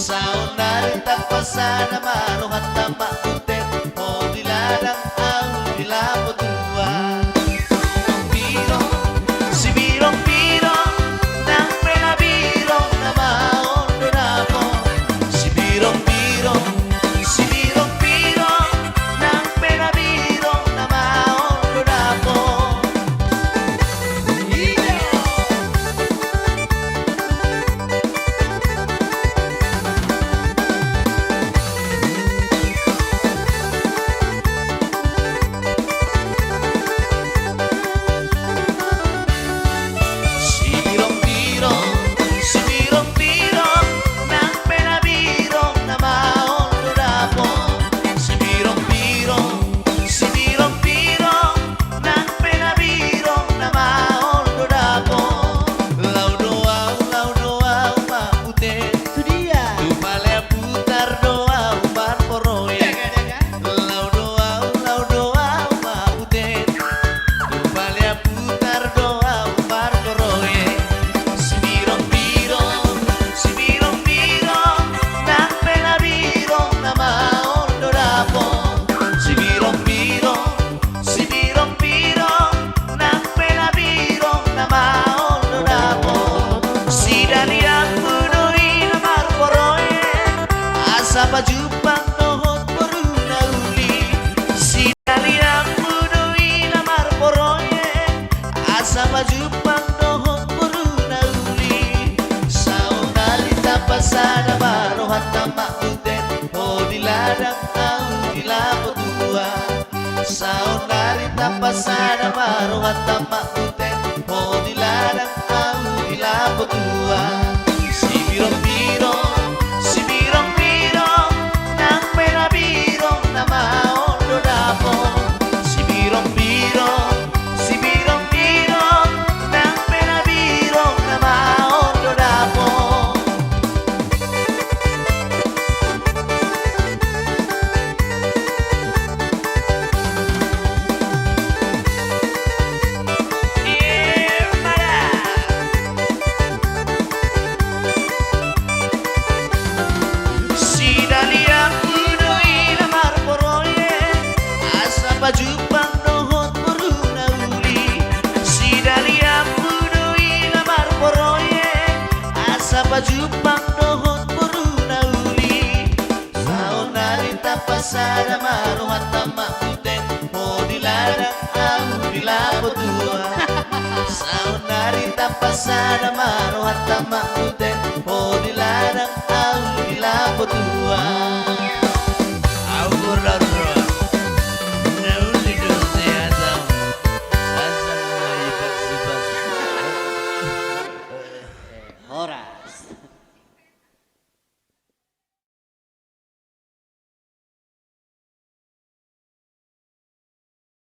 Saunari tapasana maluhat tamak putet. Oh diladang au dilapot tua. Birong, si birong birong, nang pena birong na maon donako. Si birong birong, si birong birong, nang pena birong na maon donako. Sapa jupang nohot beruna uli. Si daliang mudoi lamar poroye. Asapa jupang nohot beruna uli. Saunali tapasana marohat tamak uten. Oh diladang au dilapot tua. Saunali tapasana marohat tamak uten. Oh diladang au dilapot tua. Si birong birong, si birong jupang nohot beruna uli. Si dalia mudoi lamar poroye. Asapa jupang nohot beruna uli. Saunari tapasana marohat tamak puten. Oh diladang au dilapot tua. Saunari tapasana marohat tamak puten. Oh diladang au dilapot tua. Aku rara Ora.